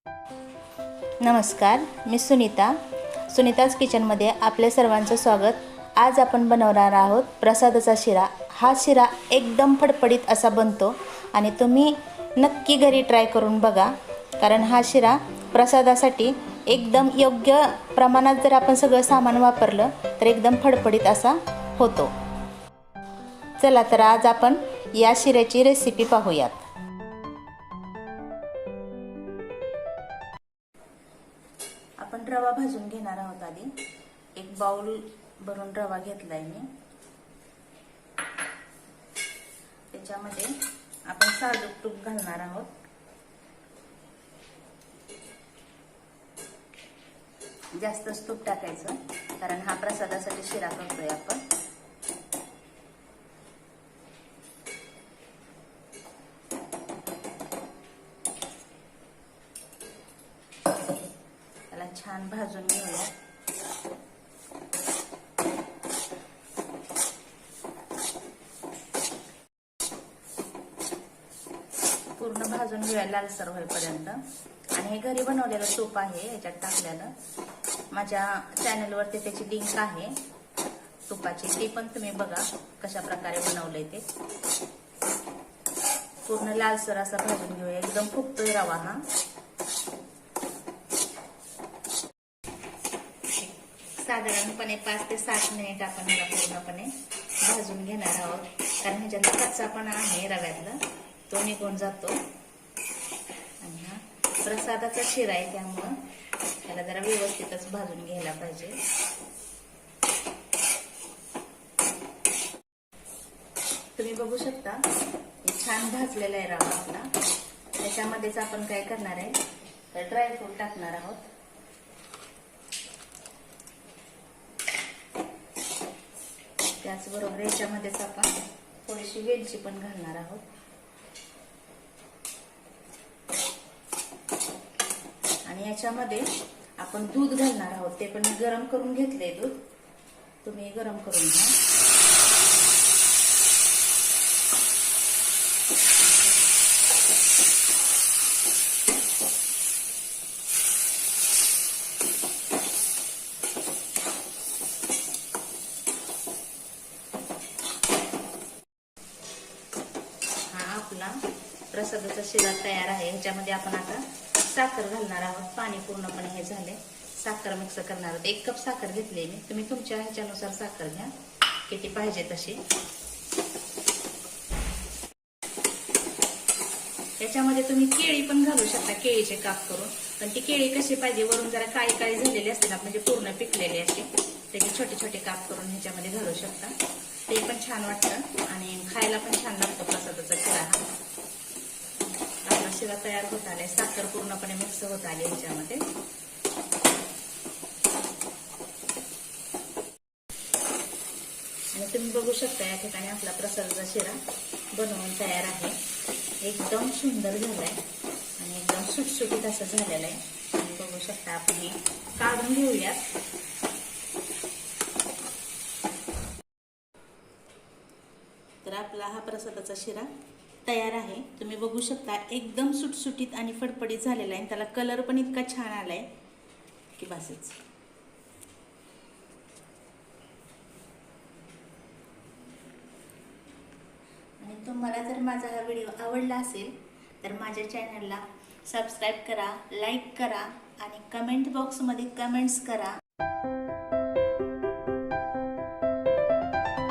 नमस्कार, मी सुनीताज किचनमध्ये आपल्या सर्वांचं स्वागत। आज आपण बनवणार आहोत प्रसादाचा शिरा। हा शिरा एकदम फडफडीत असा बनतो आणि तुम्ही नक्की घरी ट्राय करून बघा, कारण हा शिरा प्रसादासाठी एकदम योग्य प्रमाणात जर आपण सगळं सामान वापरलं तर एकदम फडफडीत असा होतो। चला तर आज आपण या शिऱ्याची रेसिपी पाहूयात। आपण रवा भाजून घेणार आहोत। आधी एक बाउल भरून रवा घेतलाय मी। त्याच्यामध्ये आपण साजूक तूप घालणार आहोत। जास्तच तूप टाकायचं, कारण हा प्रसादासाठी शिरा करतोय आपण। त्याला छान भाजून घेऊया। पूर्ण भाजून घेऊया लालसर होईपर्यंत। आणि हे घरी बनवलेलं तूप आहे, याच्यात टाकलेलं। माझ्या चॅनलवरती त्याची लिंक आहे तुपाची, ती पण तुम्ही बघा कशा प्रकारे बनवलंय ते। पूर्ण लालसर असा भाजून घेऊया। एकदम फुगतोय रवा हा। साधारणपणे 5 ते 7 मिनिट आपण ह्याला पूर्णपणे भाजून घेणार आहोत, कारण ह्याच्यातला कच्चापणा आहे रव्यातला, तो निघून जातो। आणि हा प्रसादाचा शिरा आहे, त्यामुळं त्याला जरा व्यवस्थितच भाजून घ्यायला पाहिजे। तुम्ही बघू शकता छान भाजलेला आहे रवा आपला। त्याच्यामध्येच आपण काय करणार आहे तर ड्रायफ्रूट टाकणार आहोत। त्याचबरोबर याच्यामध्येच आपण थोडीशी वेलची पण घालणार आहोत। आणि याच्यामध्ये आपण दूध घालणार आहोत। ते पण मी गरम करून घेतले दूध, तुम्ही गरम करून घ्या। आपला प्रसादाचा शिरा तयार आहे। ह्याच्यामध्ये आपण आता साखर घालणार आहोत। पाणी पूर्णपणे हे झाले, साखर मिक्स करणार आहोत। 1 कप साखर घेतली मी, तुम्ही तुमच्या ह्याच्यानुसार साखर घ्या, किती पाहिजे तशी। याच्यामध्ये तुम्ही केळी पण घालू शकता, केळीचे काप करून। पण ती केळी कशी पाहिजे, वरून जरा काळी काळी झालेली असते ना, म्हणजे पूर्ण पिकलेली असते, त्याचे छोटे छोटे काप करून ह्याच्यामध्ये घालू शकता। ते पण छान वाटतं आणि खायला पण छान लागतो प्रसादाचा शिरा हा। आपला शिरा तयार होत आलाय, साखर पूर्णपणे मिक्स होत आली ह्याच्यामध्ये। आणि तुम्ही बघू शकता या ठिकाणी आपला प्रसादाचा शिरा बनवून तयार आहे। एकदम सुंदर झालाय आणि एकदम सुटसुटीत असं झालेलं आहे। तुम्ही बघू शकता। आपण हे काढून घेऊयात। तर आपला हा प्रसादाचा शिरा तयार आहे। तुम्ही बघू शकता एकदम सुटसुटीत आणि फडफडीत झालेला आहे। त्याला कलर पण इतका छान आलाय की बसच। आणि तुम्हाला जर माझा हा व्हिडिओ आवडला असेल तर माझ्या चॅनलला सबस्क्राईब करा, लाईक करा आणि कमेंट बॉक्समध्ये कमेंट्स करा।